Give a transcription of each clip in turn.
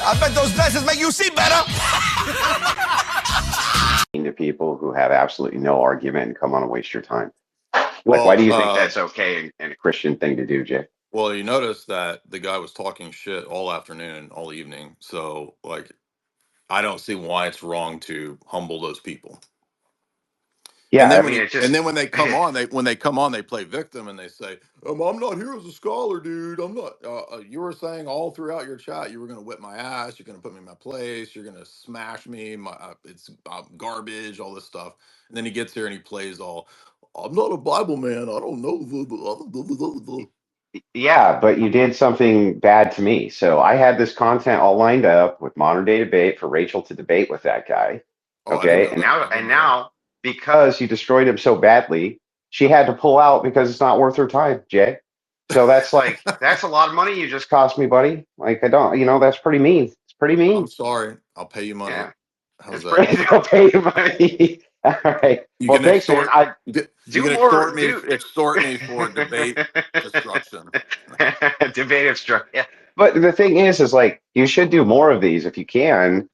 I bet those glasses make you see better. To people who have absolutely no argument and come on and waste your time. Well, why do you think that's okay and a Christian thing to do, Jay? Well, you notice that the guy was talking shit all afternoon, all evening. So, like, I don't see why it's wrong to humble those people. Yeah, And then and then when they come on, they play victim and they say, "I'm not here as a scholar, dude. I'm not." You were saying all throughout your chat, you were going to whip my ass. You're going to put me in my place. You're going to smash me. It's garbage. All this stuff. And then he gets here and he plays all. I'm not a Bible man. I don't know. yeah, but you did something bad to me. So I had this content all lined up with modern day debate for Rachel to debate with that guy. Oh, I didn't Okay, know and that. now because you destroyed him so badly, she had to pull out because it's not worth her time, Jay. So that's like that's a lot of money you just cost me, buddy. Like I don't, that's pretty mean. It's pretty I'm mean. sorry. I'll pay you money. Yeah, How's it's that? pretty. I'll pay you money. All right. You Well, can thanks, man. extort. I You do can more. extort me for debate destruction. Debate obstruction. Yeah. But the thing is like you should do more of these if you can.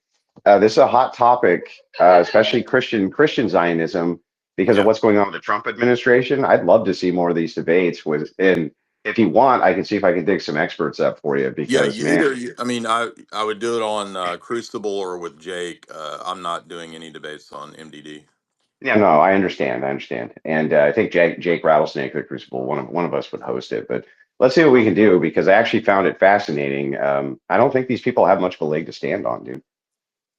This is a hot topic, especially Christian Zionism, because of Yeah. what's going on with the Trump administration. I'd love to see more of these debates and if you want, I can see if I can dig some experts up for you Yeah, because man, I mean, I would do it on Crucible or with Jake. I'm not doing any debates on MDD. yeah, no, I understand, and I think Jake Rattlesnake the Crucible, one of us would host it, but let's see what we can do because I actually found it fascinating. I don't think these people have much of a leg to stand on, dude.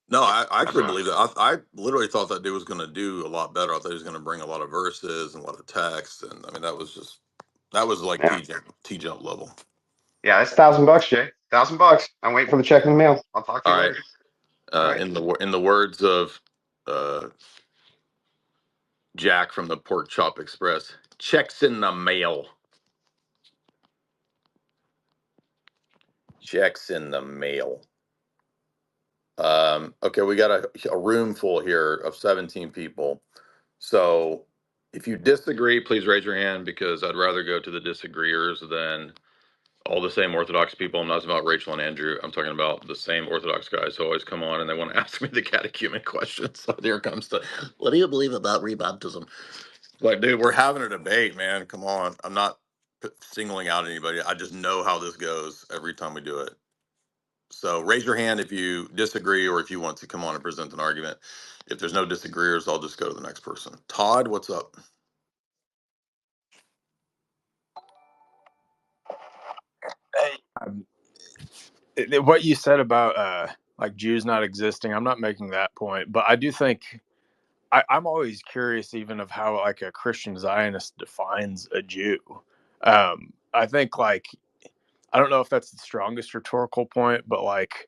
No, I actually believe that. I literally thought that dude was going to do a lot better. I thought he was going to bring a lot of verses and a lot of text, and I mean that was like Yeah, T jump level. yeah, that's $1,000, Jay. $1,000. I'm waiting for the check in the mail. I'll talk to All you right. later. All right. In the words of uh, Jack from the Pork Chop Express, checks in the mail. Checks in the mail. Okay, we got a room full here of 17 people. So if you disagree, please raise your hand because I'd rather go to the disagreeers than all the same Orthodox people. I'm not talking about Rachel and Andrew. I'm talking about the same Orthodox guys who always come on and they want to ask me the catechumen questions. So here comes the, what do you believe about rebaptism? Like, dude, we're having a debate, man. Come on. I'm not singling out anybody. I just know how this goes every time we do it. So raise your hand if you disagree or if you want to come on and present an argument. If there's no disagreeers, I'll just go to the next person. Todd, what's up? What you said about like Jews not existing, I'm not making that point, but I do think I'm always curious even of how like a Christian Zionist defines a Jew. I think like I don't know if that's the strongest rhetorical point, but like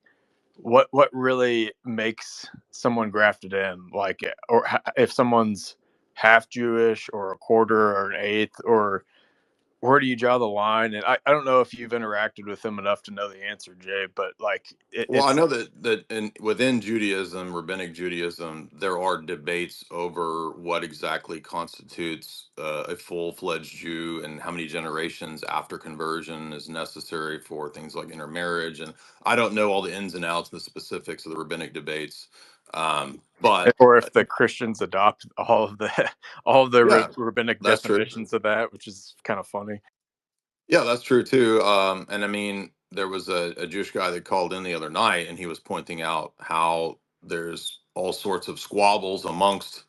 what really makes someone grafted in, like, or if someone's half Jewish or a quarter or an eighth, or where do you draw the line? And I don't know if you've interacted with them enough to know the answer, Jay, but like Well, I know that within Judaism, rabbinic Judaism, there are debates over what exactly constitutes a full-fledged Jew and how many generations after conversion is necessary for things like intermarriage. And I don't know all the ins and outs and the specifics of the rabbinic debates, but or if the Christians adopt all of the yeah, rabbinic that's true. definitions of that, which is kind of funny. Yeah, that's true too. And I mean, there was a Jewish guy that called in the other night, and he was pointing out how there's all sorts of squabbles amongst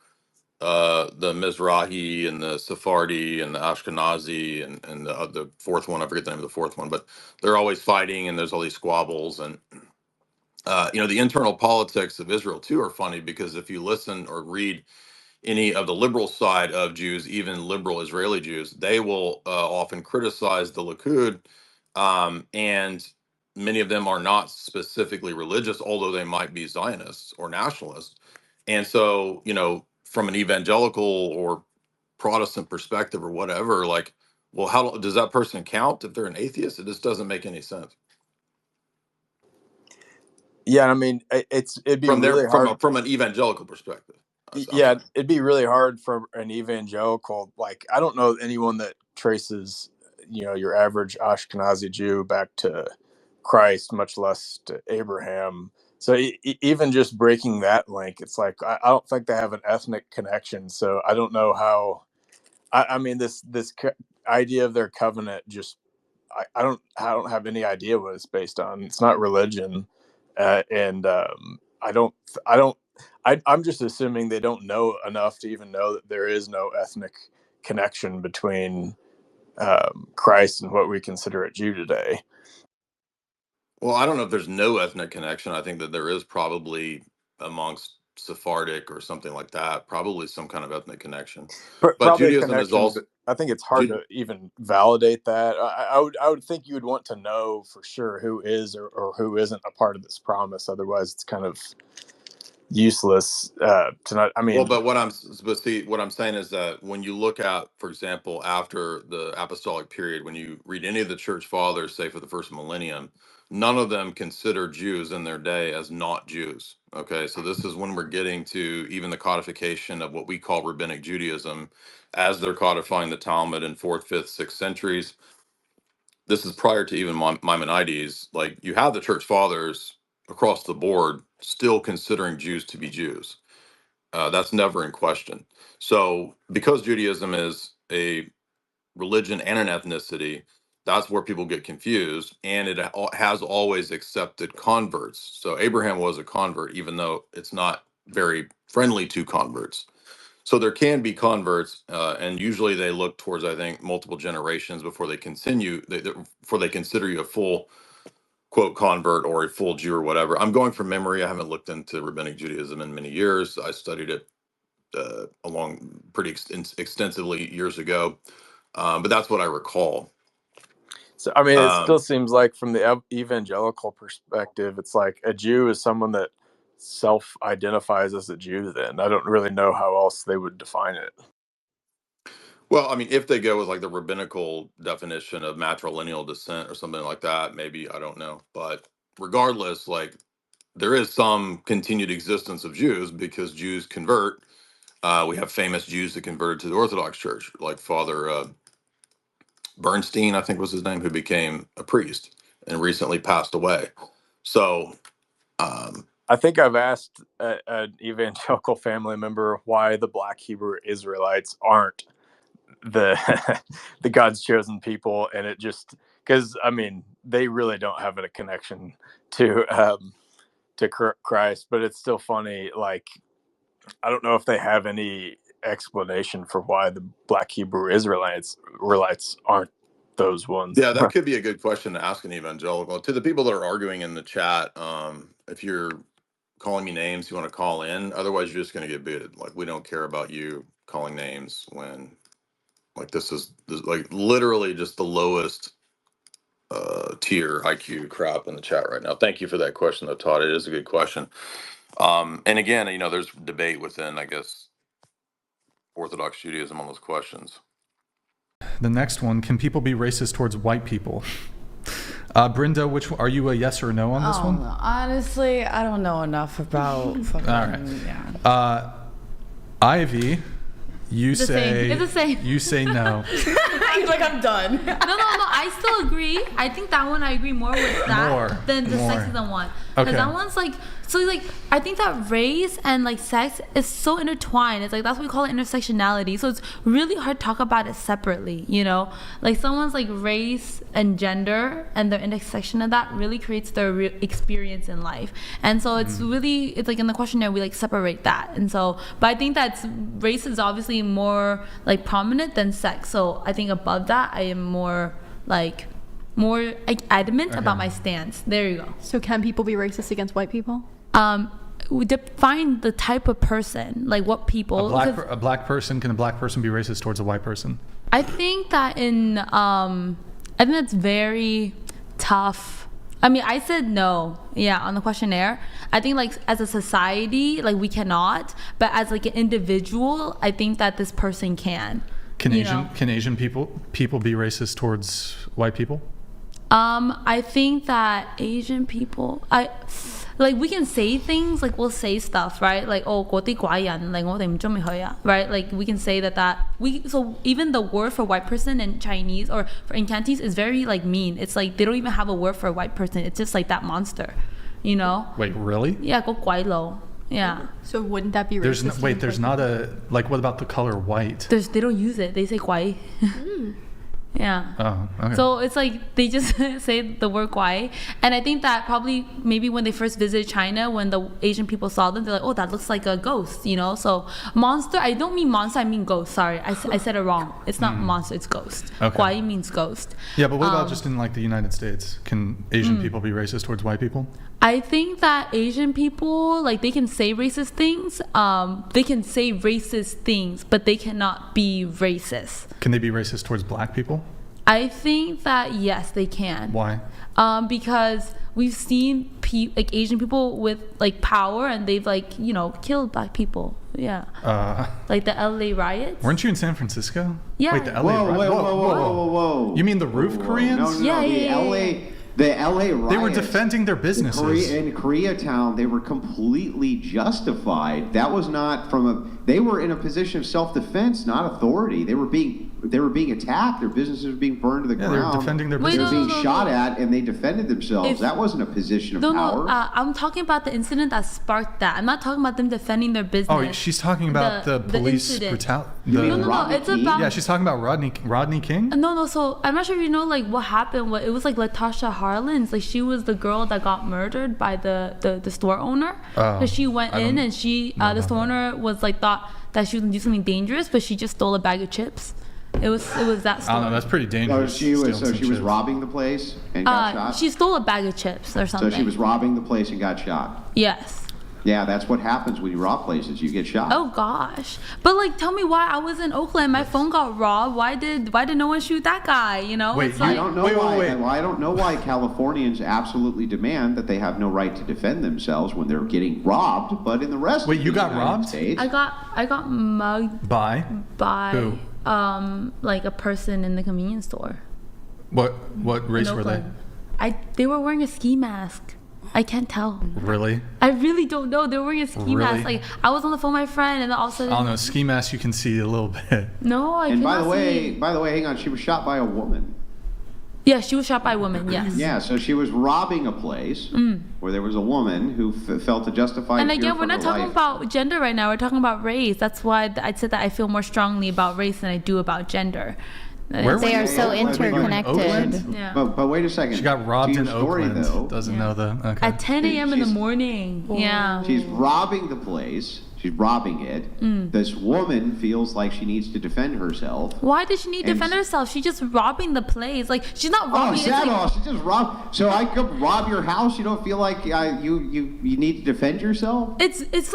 the Mizrahi and the Sephardi and the Ashkenazi and the fourth one. I forget the name of the fourth one, but they're always fighting, and there's all these squabbles. And the internal politics of Israel too are funny because if you listen or read any of the liberal side of Jews, even liberal Israeli Jews, they will often criticize the Likud, and many of them are not specifically religious, although they might be Zionists or nationalists. And so, from an evangelical or Protestant perspective or whatever, like, well, how does that person count if they're an atheist? It just doesn't make any sense Yeah, I mean, it'd be from really hard. from an evangelical perspective. I'm Yeah, saying. it'd be really hard for an evangelical. Like, I don't know anyone that traces, your average Ashkenazi Jew back to Christ, much less to Abraham. So even just breaking that link, it's like I don't think they have an ethnic connection. So I don't know how. I mean, this idea of their covenant just I don't have any idea what it's based on. It's not religion, and I don't I'm just assuming they don't know enough to even know that there is no ethnic connection between Christ and what we consider a Jew today. Well, I don't know if there's no ethnic connection. I think that there is probably amongst Sephardic or something like that, probably some kind of ethnic connection. But Probably a Judaism is connection, also but I think it's hard to even validate that. I would think you would want to know for sure who is or who isn't a part of this promise. Otherwise, it's kind of useless to not. I well, mean, but see, what I'm saying is that when you look at, for example, after the apostolic period, when you read any of the church fathers, say for the first millennium, none of them consider Jews in their day as not Jews. Okay, so this is when we're getting to even the codification of what we call rabbinic Judaism, as they're codifying the Talmud in fourth, fifth, sixth centuries. This is prior to even Maimonides. Like, you have the church fathers across the board still considering Jews to be Jews. That's never in question. So, because Judaism is a religion and an ethnicity, that's where people get confused. And it has always accepted converts. So, Abraham was a convert, even though it's not very friendly to converts. So, there can be converts, and usually they look towards, I think, multiple generations before they before they consider you a full quote convert or a full Jew or whatever. I'm going from memory. I haven't looked into rabbinic Judaism in many years. I studied it along pretty extensively years ago. But that's what I recall. so I mean, it still Um, seems like from the evangelical perspective, it's like a Jew is someone that self-identifies as a Jew. Then I don't really know how else they would define it. well, I mean, if they go with like the rabbinical definition of matrilineal descent or something like that, maybe, I don't know. But regardless, like, there is some continued existence of Jews because Jews convert. We have famous Jews that converted to the Orthodox Church, like Father Bernstein, I think was his name, who became a priest and recently passed away. So, um, I think I've asked an evangelical family member why the Black Hebrew Israelites aren't the the God's chosen people, and it just because I mean they really don't have a connection to Christ, but it's still funny. Like, I don't know if they have any explanation for why the Black Hebrew Israelites aren't those ones. yeah, that could be a good question to ask an evangelical. To the people that are arguing in the chat, if you're calling me names, you want to call in. Otherwise, you're just going to get booted. Like, we don't care about you calling names when, like, this like literally just the lowest tier IQ crap in the chat right now. Thank you for that question, though, Todd. It is a good question. And again, there's debate within, I guess, Orthodox Judaism on those questions. The next one, can people be racist towards white people? Brenda, are you a yes or no on this one? Honestly, I don't know enough about fucking, All right. yeah. Ivy, you It's the same. It's the same. You say no. He's like, I'm done. No. I still agree. I think that one I agree more with that than the more. sexism one. Because Okay. that one's like, so like, I think that race and like sex is so intertwined. It's like, that's what we call it, intersectionality. So it's really hard to talk about it separately, Like, someone's like race and gender and their intersection of that really creates their experience in life. And so it's it's like in the questionnaire, we like separate that. And so, but I think that race is obviously more like prominent than sex. So I think above that, I am more adamant about my stance. There you go. So can people be racist against white people? We define the type of person, like what people. A black person, can a black person be racist towards a white person? I think that I think that's very tough. I mean, I said no, on the questionnaire. I think like as a society, like we cannot, but as like an individual, I think that this person can. Can Asian people be racist towards white people? I think that Asian people, like we can say things, like we'll say stuff, right? Like, oh, 嗰啲怪人, like 我哋唔鍾意佢啊, right? Like we can say so even the word for white person in Chinese or in Cantonese is very like mean. It's like they don't even have a word for a white person. It's just like that monster, you know? Wait, really? Yeah, 個鬼佬. Yeah. So wouldn't that be racist? There's not a, like, what about the color white? They don't use it. They say 怪. Yeah. Oh, okay. So it's like they just say the word guai. And I think that probably maybe when they first visited China, when the Asian people saw them, they're like, oh, that looks like a ghost, you know? So monster, I don't mean monster, I mean ghost. Sorry, I said it wrong. It's not monster, it's ghost. Okay. Guai means ghost. Yeah, but what about just in like the United States? Can Asian people be racist towards white people? I think that Asian people, like, they can say racist things. They can say racist things, but they cannot be racist. Can they be racist towards black people? I think that yes, they can. Why? Because we've seen like Asian people with like power, and they've like killed black people. Yeah. Like the LA riots. Weren't you in San Francisco? Yeah. Wait, the LA riots. Whoa. You mean the roof Koreans? No, Yeah. The LA riots. They were defending their businesses. In Koreatown, they were completely justified. That was not they were in a position of self-defense, not authority. They were being attacked. Their businesses were being burned to the ground. They were defending their Wait, businesses. They were being shot at, and they defended themselves. That wasn't a position of power. I'm talking about the incident that sparked that. I'm not talking about them defending their business. Oh, she's talking about the police brutality. No, it's about. Yeah, she's talking about Rodney King. No. So I'm not sure if you know like what happened. It was like Latasha Harlins. Like she was the girl that got murdered by the store owner. So she went in and the store owner was like thought that she was gonna do something dangerous, but she just stole a bag of chips. It was that story. I don't know. That's pretty dangerous. She was robbing the place and got shot. She stole a bag of chips or something. So she was robbing the place and got shot. Yes. Yeah, that's what happens when you rob places. You get shot. Oh gosh. But like, tell me why I was in Oakland. My phone got robbed. Why did no one shoot that guy? You know. Wait, it's I like, don't know why. Well, I don't know why Californians absolutely demand that they have no right to defend themselves when they're getting robbed. But in the rest of the got United robbed? States, I got mugged By by who? like a person in the convenience store. What race in were they? Oakland. They were wearing a ski mask. I can't tell. Really? I really don't know. They were wearing a ski mask. Really? Like I was on the phone with my friend, and then all of a sudden. I don't know. Ski mask you can see a little bit. No, I and cannot see. by the way, hang on. She was shot by a woman. Yeah, she was shot by a woman. Yes. Yeah, so she was robbing a place where there was a woman who felt a justified. And fear again, for we're not her talking life. about gender right now. We're talking about race. That's why I said that I feel more strongly about race than I do about gender. Where They are so Oakland? interconnected. Oakland? Yeah. But wait a second. She got robbed To in your story, Oakland. though, Doesn't know the. Okay. At 10 a.m. in the She's- morning. Yeah. she's robbing the place. She's robbing it. This woman feels like she needs to defend herself. Why does she need to And- defend herself? She's just robbing the place. Like she's not Oh, robbing. It's like, Saddle, she just robbed. So I could rob your house. You don't feel like you need to defend yourself? it's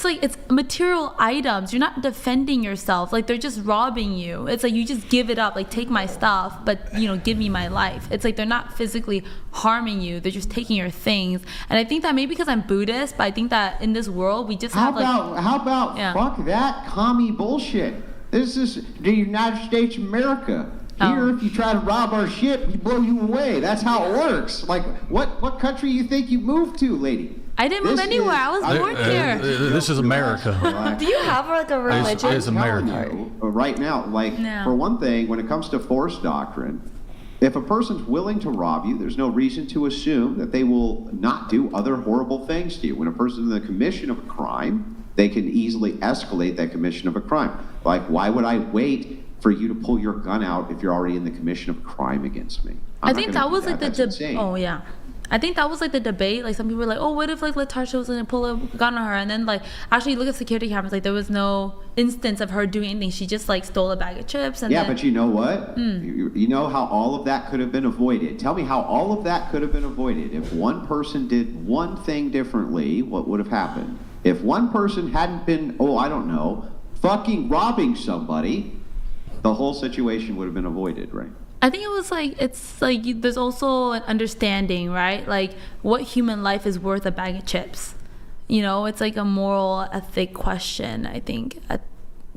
like material items. You're not defending yourself. Like they're just robbing you. It's like you just give it up. Like take my stuff, but give me my life. It's like they're not physically harming you. They're just taking your things. And I think that maybe because I'm Buddhist, but I think that in this world we just have How about Yeah. fuck that commie bullshit? This is the United States of America. Oh. Here, if you try to rob our shit, we blow you away. That's how it works. Like, what country you think you moved to, lady? I didn't move This anywhere. is- I was born here. This is America. Do you have like a religion? It's America. Telling you, right now, like, No. for one thing, when it comes to force doctrine, if a person's willing to rob you, there's no reason to assume that they will not do other horrible things to you. When a person's in the commission of a crime, they can easily escalate that commission of a crime. Like, why would I wait for you to pull your gun out if you're already in the commission of a crime against me? I think that was like the That's insane. Oh yeah. I think that was like the debate. Like some people were like, "Oh, what if like Latasha was gonna pull a gun on her?" And then like actually look at security cameras. Like there was no instance of her doing anything. She just like stole a bag of chips. And Yeah, then, but you know what? You know how all of that could have been avoided. Tell me how all of that could have been avoided. If one person did one thing differently, what would have happened? If one person hadn't been, fucking robbing somebody, the whole situation would have been avoided, right? I think it was like it's like there's also an understanding, right? Like what human life is worth a bag of chips. It's like a moral ethic question. I think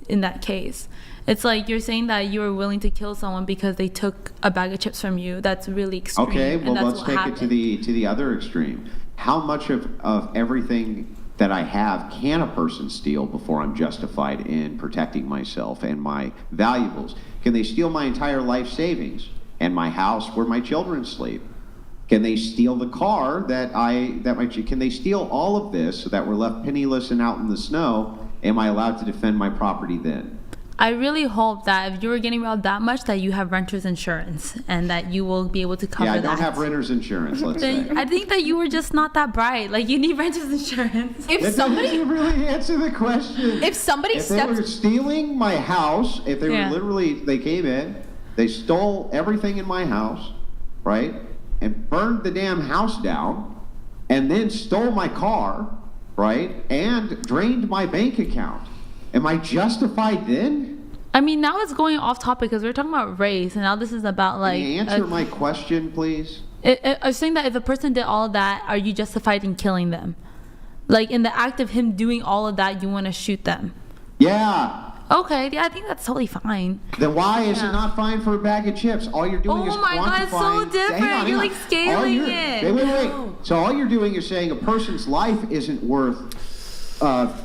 in that case, it's like you're saying that you were willing to kill someone because they took a bag of chips from you. That's really extreme. Okay, well and that's let's what take happened. it to the other extreme. how much of everything that I have can a person steal before I'm justified in protecting myself and my valuables? Can they steal my entire life savings and my house where my children sleep? Can they steal the car can they steal all of this so that we're left penniless and out in the snow? Am I allowed to defend my property then? I really hope that if you were getting robbed that much, that you have renter's insurance and that you will be able to cover that. Yeah, I don't have renter's insurance, let's say. I think that you were just not that bright. Like, you need renter's insurance. If somebody doesn't really answer the question. If somebody If they were stealing my house, if they were literally, they came in, they stole everything in my house, right? And burned the damn house down, and then stole my car, right? And drained my bank account. Am I justified then? I mean, now it's going off topic because we're talking about race, and now this is about like. Can you answer my question, please? I was saying that if a person did all of that, are you justified in killing them? Like, in the act of him doing all of that, you want to shoot them? Yeah. Okay, yeah, I think that's totally fine. Then why is it not fine for a bag of chips? All you're doing is quantifying. Oh my God, it's so different. Hang on. You're like scaling it. Wait. So all you're doing is saying a person's life isn't worth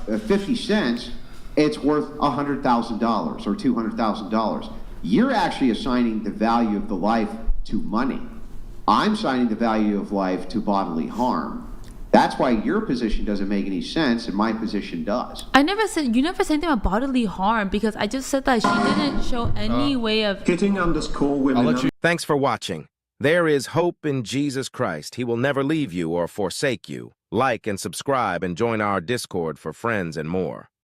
50 cents. It's worth $100,000 or $200,000. You're actually assigning the value of the life to money. I'm assigning the value of life to bodily harm. That's why your position doesn't make any sense and my position does. You never said anything about bodily harm, because I just said that she didn't show any way of Hitting_women. Thanks for watching. There is hope in Jesus Christ. He will never leave you or forsake you. Like and subscribe and join our Discord for friends and more.